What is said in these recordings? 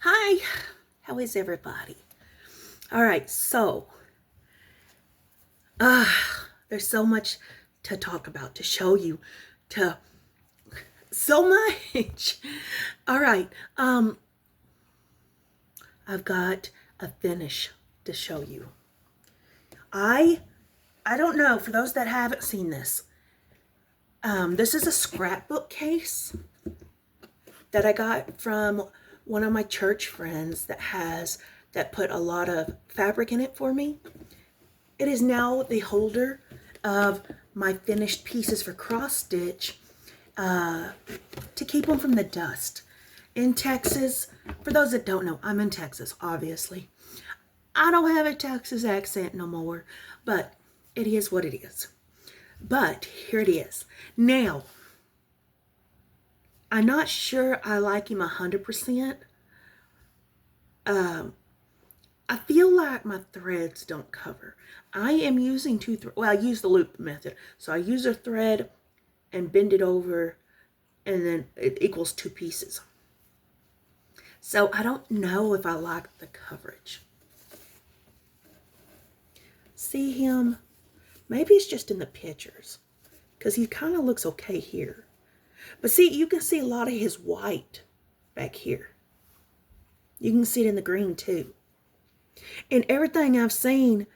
Hi, how is everybody? All right, so uh, there's so much to talk about, to show you, to so much. All right, I've got a finish to show you. I I don't know, for those that haven't seen this, this is a scrapbook case that I got from one of my church friends that put a lot of fabric in it for me. It is now the holder of my finished pieces for cross stitch to keep them from the dust. In Texas, for those that don't know, I'm in Texas, obviously. I don't have a Texas accent no more, but it is what it is. But here it is. Now, I'm not sure I like him 100%. I feel like my threads don't cover. I am using two threads. Well, I use the loop method. So I use a thread and bend it over, and then it equals two pieces. So I don't know if I like the coverage. See him? Maybe it's just in the pictures, because he kind of looks okay here. But see, you can see a lot of his white back here. You can see it in the green too. And everything I've seen,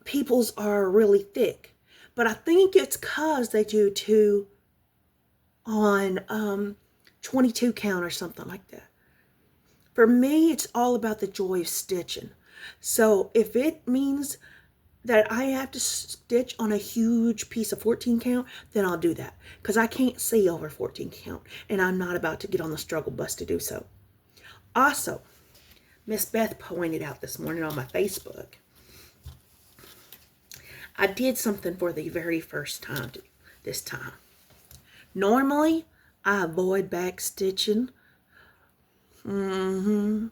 people's are really thick. But I think it's because they do two on 22 count or something like that. For me, it's all about the joy of stitching. So if it means that I have to stitch on a huge piece of 14 count, then I'll do that. Because I can't see over 14 count. And I'm not about to get on the struggle bus to do so. Also, Miss Beth pointed out this morning on my Facebook, I did something for the very first time this time. Normally, I avoid back stitching. Because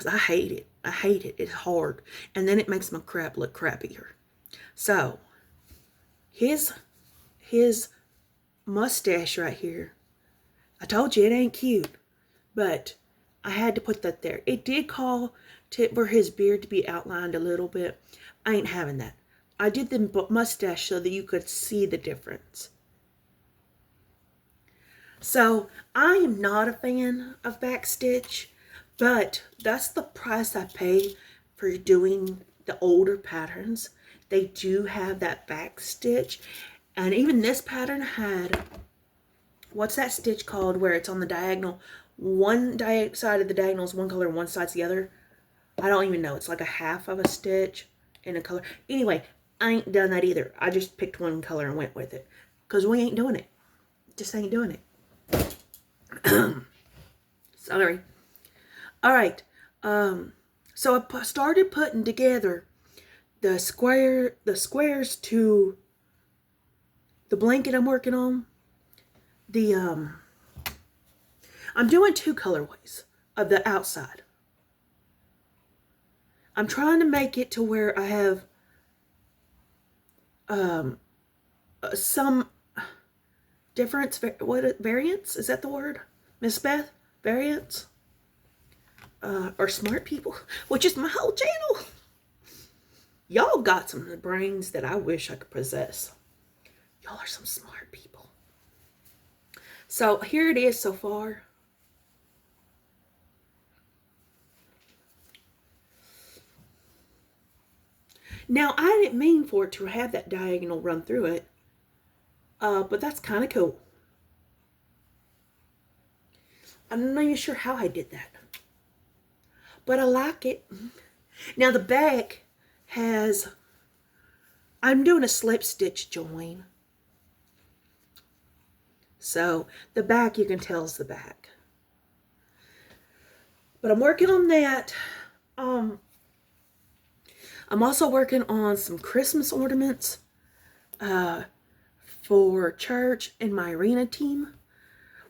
I hate it. I hate it. It's hard. And then it makes my crap look crappier. So, his mustache right here, I told you it ain't cute. But I had to put that there. It did call for his beard to be outlined a little bit. I ain't having that. I did the mustache so that you could see the difference. So I am not a fan of backstitch, but that's the price I pay for doing the older patterns. They do have that backstitch, and even this pattern had, what's that stitch called where it's on the diagonal? One side of the diagonal is one color, one side's the other. I don't even know. It's like a half of a stitch in a color. Anyway, I ain't done that either. I just picked one color and went with it. Because we ain't doing it. Just ain't doing it. Sorry. All right. So I started putting together the squares to the blanket I'm working on. I'm doing two colorways of the outside. I'm trying to make it to where I have some difference. Variance? Is that the word? Miss Beth? Variance? Or smart people? Which is my whole channel. Y'all got some brains that I wish I could possess. Y'all are some smart people. So here it is so far. Now, I didn't mean for it to have that diagonal run through it, but that's kind of cool. I'm not even sure how I did that, but I like it. Now, the back has, I'm doing a slip stitch join. So the back, you can tell, is the back. But I'm working on that. I'm also working on some Christmas ornaments for church and my arena team.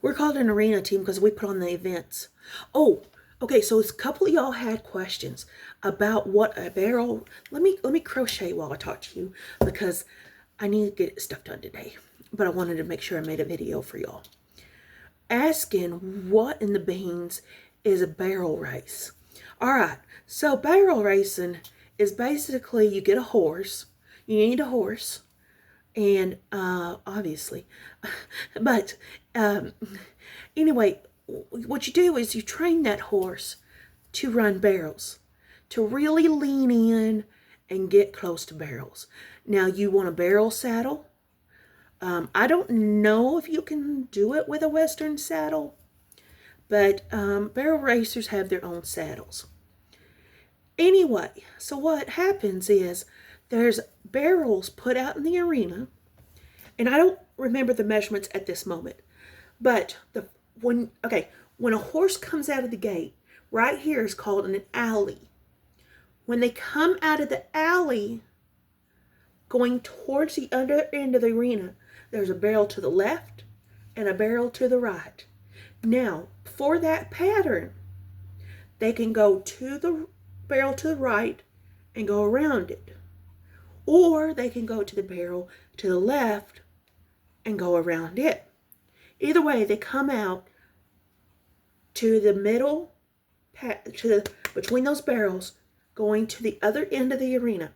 We're called an arena team because we put on the events. Oh, okay, so a couple of y'all had questions about what a barrel. Let me crochet while I talk to you because I need to get stuff done today. But I wanted to make sure I made a video for y'all. asking what in the beans is a barrel race. All right, so barrel racing is basically you get a horse. You need a horse, and obviously, but anyway, what you do is you train that horse to run barrels, to really lean in and get close to barrels. Now you want a barrel saddle. I don't know if you can do it with a Western saddle, but barrel racers have their own saddles. Anyway, so what happens is there's barrels put out in the arena, and I don't remember the measurements at this moment, but when a horse comes out of the gate, right here is called an alley. When they come out of the alley, going towards the other end of the arena, there's a barrel to the left and a barrel to the right. Now, for that pattern, they can go to the barrel to the right and go around it. Or they can go to the barrel to the left and go around it. Either way, they come out to the middle, between those barrels, going to the other end of the arena.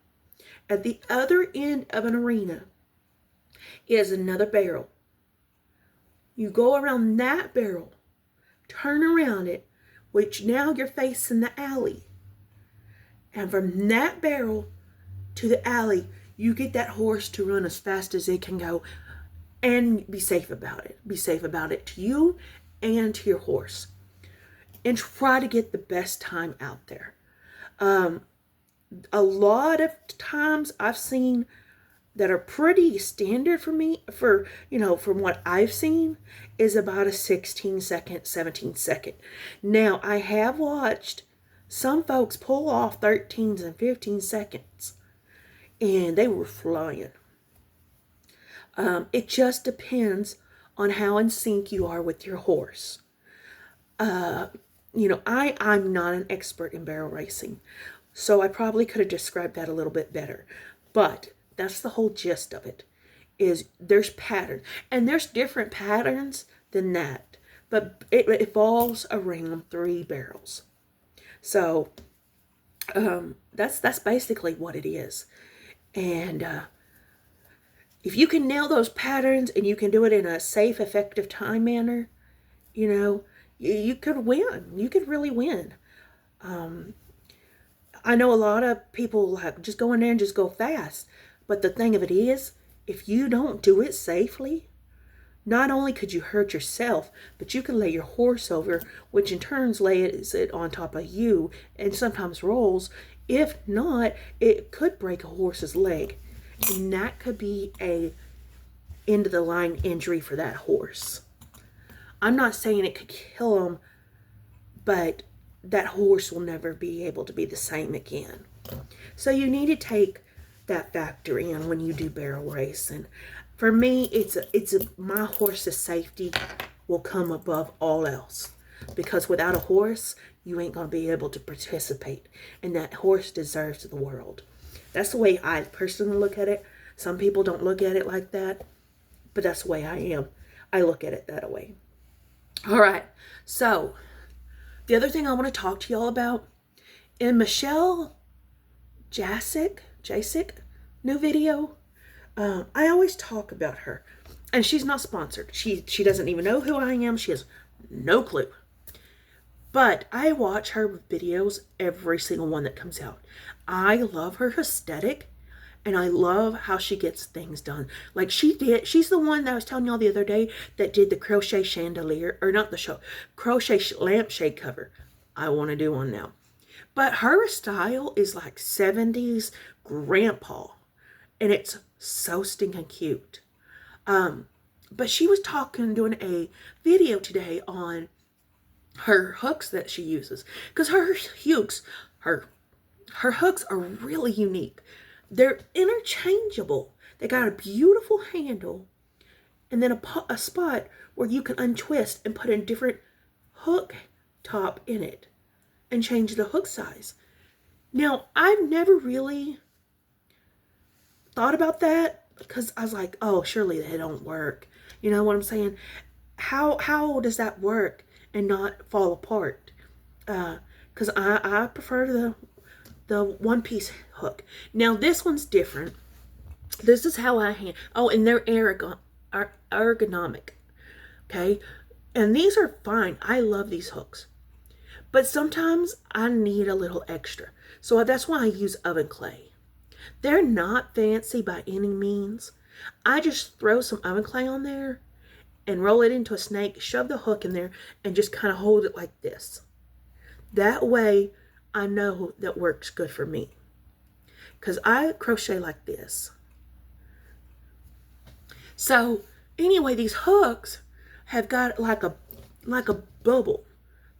At the other end of an arena is another barrel. You go around that barrel, turn around it, which now you're facing the alley. And from that barrel to the alley, you get that horse to run as fast as it can go and be safe about it. Be safe about it to you and to your horse. And try to get the best time out there. A lot of times I've seen that are pretty standard for me, from what I've seen, is about a 16-second, 17-second. Now, I have watched some folks pull off 13s and 15 seconds, and they were flying. It just depends on how in sync you are with your horse. I'm not an expert in barrel racing, so I probably could have described that a little bit better. But that's the whole gist of it, is there's patterns. And there's different patterns than that. But it revolves around 3 barrels. So that's basically what it is. And if you can nail those patterns and you can do it in a safe, effective time manner, you could win. You could really win. I know a lot of people like just go in there and just go fast. But the thing of it is, if you don't do it safely, not only could you hurt yourself, but you could lay your horse over, which in turn lays it on top of you and sometimes rolls. If not, it could break a horse's leg. And that could be a end of the line injury for that horse. I'm not saying it could kill him, but that horse will never be able to be the same again. So you need to take that factor in when you do barrel racing. For me, my horse's safety will come above all else, because without a horse, you ain't gonna be able to participate, and that horse deserves the world. That's the way I personally look at it. Some people don't look at it like that, but that's the way I am. I look at it that way. All right, so the other thing I want to talk to y'all about, in Michelle Jasek new video, I always talk about her, and she's not sponsored. She doesn't even know who I am. She has no clue. But I watch her videos, every single one that comes out. I love her aesthetic, and I love how she gets things done. Like she's the one that I was telling y'all the other day that did the crochet chandelier, or not the show, crochet lampshade cover. I want to do one now. But her style is like 70s grandpa, and it's so stinking cute. But she was doing a video today on her hooks that she uses, because her hooks are really unique. They're interchangeable. They got a beautiful handle, and then a spot where you can untwist and put a different hook top in it and change the hook size. Now, I've never really thought about that, because I was like, oh, surely they don't work. You know what I'm saying? how does that work and not fall apart? Because I prefer the one piece hook. Now this one's different. This is how I hand. Oh, and they're ergonomic. Okay, and these are fine. I love these hooks, but sometimes I need a little extra. So that's why I use oven clay. They're not fancy by any means. I just throw some oven clay on there and roll it into a snake, shove the hook in there, and just kind of hold it like this. That way, I know that works good for me. Because I crochet like this. So, anyway, these hooks have got like a bubble.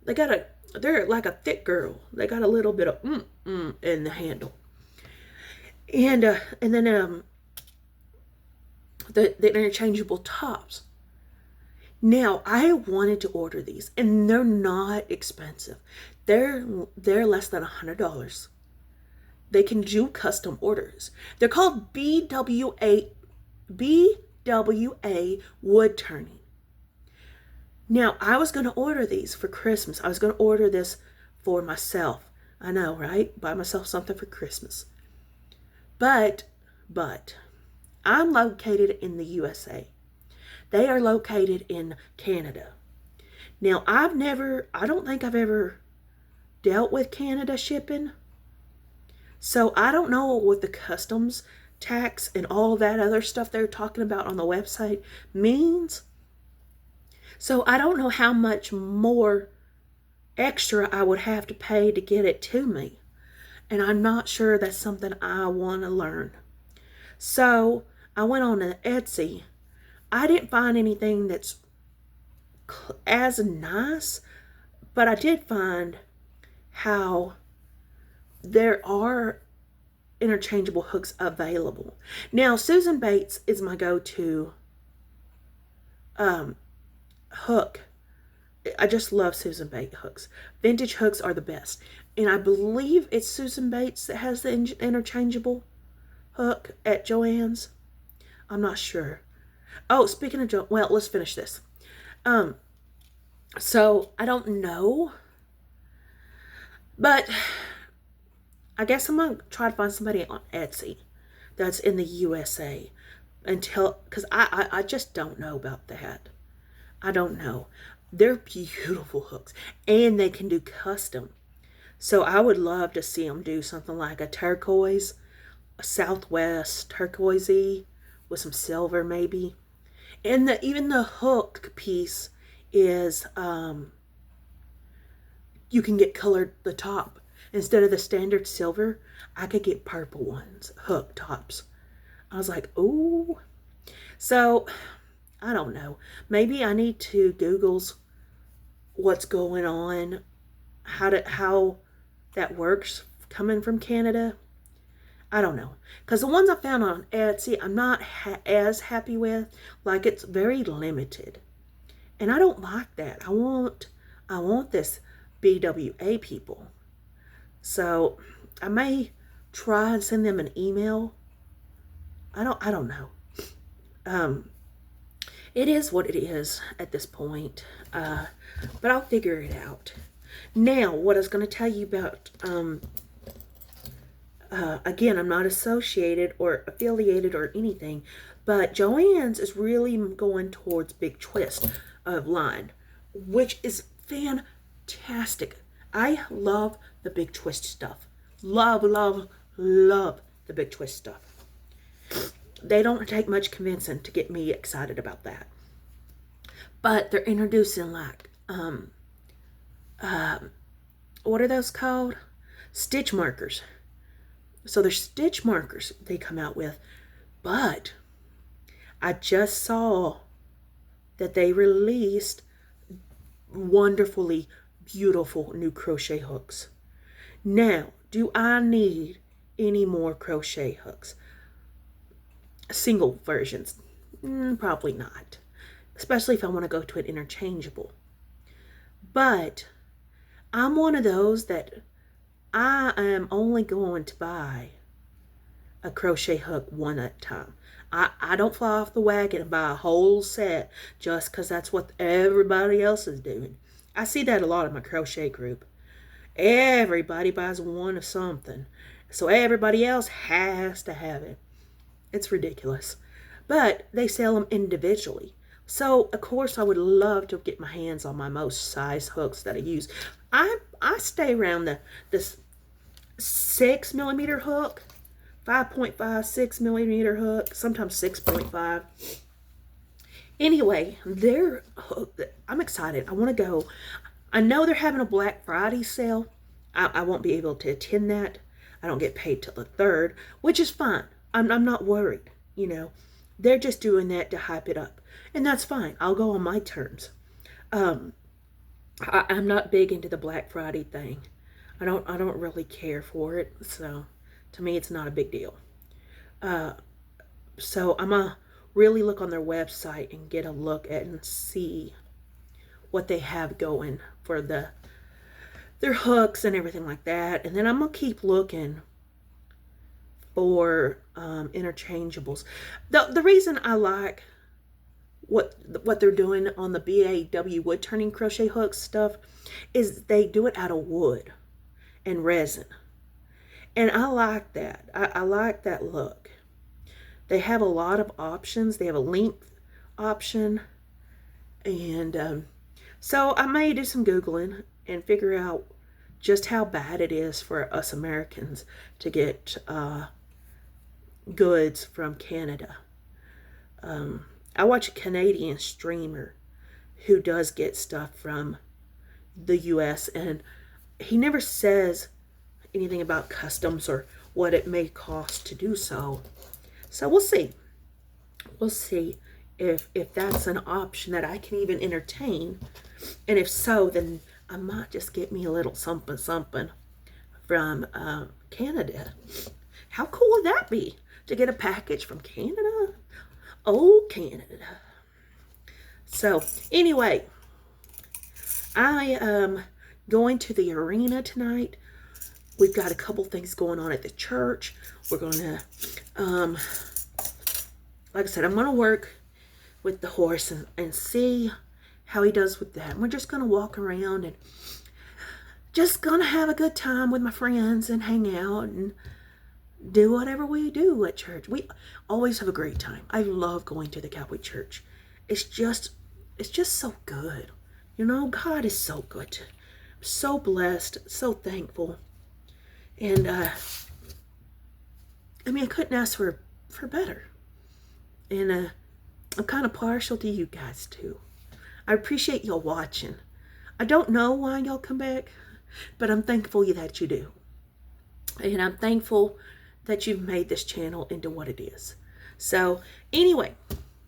They're like a thick girl. They got a little bit of in the handle. And then the interchangeable tops. Now, I wanted to order these, and they're not expensive. They're less than $100. They can do custom orders. They're called BWA wood turning. Now, I was going to order these for Christmas. I was going to order this for myself. I know, right? Buy myself something for Christmas. But I'm located in the USA. They are located in Canada. Now, I don't think I've ever dealt with Canada shipping. So I don't know what the customs tax and all that other stuff they're talking about on the website means. So I don't know how much more extra I would have to pay to get it to me. And I'm not sure that's something I want to learn. So I went on to Etsy. I didn't find anything that's as nice, but I did find how there are interchangeable hooks available. Now, Susan Bates is my go-to hook. I just love Susan Bates hooks. Vintage hooks are the best. And I believe it's Susan Bates that has the interchangeable hook at Joann's. I'm not sure. Oh, speaking of well, let's finish this. So I don't know, but I guess I'm gonna try to find somebody on Etsy that's in the USA because I just don't know about that. I don't know. They're beautiful hooks, and they can do custom. So I would love to see them do something like a turquoise, a southwest turquoisey with some silver maybe. And even the hook piece is you can get colored the top. Instead of the standard silver, I could get purple ones, hook tops. I was like, ooh. So I don't know. Maybe I need to Google's what's going on, how that works coming from Canada. I don't know. Because the ones I found on Etsy, I'm not as happy with. Like, it's very limited. And I don't like that. I want this BWA people. So I may try and send them an email. I don't know. It is what it is at this point. But I'll figure it out. Now, what I was going to tell you about, again, I'm not associated or affiliated or anything, but Joann's is really going towards Big Twist of line, which is fantastic. I love the Big Twist stuff. Love the Big Twist stuff. They don't take much convincing to get me excited about that. But they're introducing like, what are those called? Stitch markers. So there's stitch markers they come out with. But I just saw that they released wonderfully beautiful new crochet hooks. Now, do I need any more crochet hooks? Single versions? Probably not. Especially if I want to go to an interchangeable. But I'm one of those that I am only going to buy a crochet hook one at a time. I don't fly off the wagon and buy a whole set just because that's what everybody else is doing. I see that a lot in my crochet group. Everybody buys one of something, so everybody else has to have it. It's ridiculous. But they sell them individually. So, of course, I would love to get my hands on my most size hooks that I use. I stay around this 6mm hook, 5.5, 6mm hook, sometimes 6.5. Anyway, I'm excited. I want to go. I know they're having a Black Friday sale. I won't be able to attend that. I don't get paid till the 3rd, which is fine. I'm not worried, you know. They're just doing that to hype it up. And that's fine. I'll go on my terms. I'm not big into the Black Friday thing. I don't really care for it. So to me, it's not a big deal. So I'm going to really look on their website and get a look at and see what they have going for their hooks and everything like that. And then I'm going to keep looking for interchangeables. The reason I like what they're doing on the BAW wood turning crochet hooks stuff is they do it out of wood and resin. And I like that. I like that look. They have a lot of options. They have a length option. And so I may do some Googling and figure out just how bad it is for us Americans to get goods from Canada. I watch a Canadian streamer who does get stuff from the US, and he never says anything about customs or what it may cost to do so. So we'll see. We'll see if that's an option that I can even entertain. And if so, then I might just get me a little something something from Canada. How cool would that be to get a package from Canada? Oh, Canada. So anyway, I am going to the arena tonight. We've got a couple things going on at the church. We're going to, like I said, I'm going to work with the horse and see how he does with that. And we're just going to walk around and just going to have a good time with my friends and hang out and do whatever we do at church. We always have a great time. I love going to the Cowboy church. It's just so good. You know, God is so good. I'm so blessed, so thankful. And I mean, I couldn't ask for better. And I'm kind of partial to you guys too. I appreciate y'all watching. I don't know why y'all come back, but I'm thankful that you do. And I'm thankful that you've made this channel into what it is. So anyway,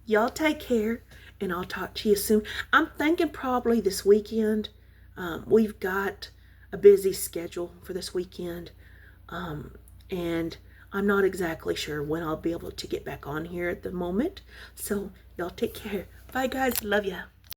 y'all take care, and I'll talk to you soon. I'm thinking probably this weekend. We've got a busy schedule for this weekend, and I'm not exactly sure when I'll be able to get back on here at the moment. So y'all take care. Bye guys, love ya.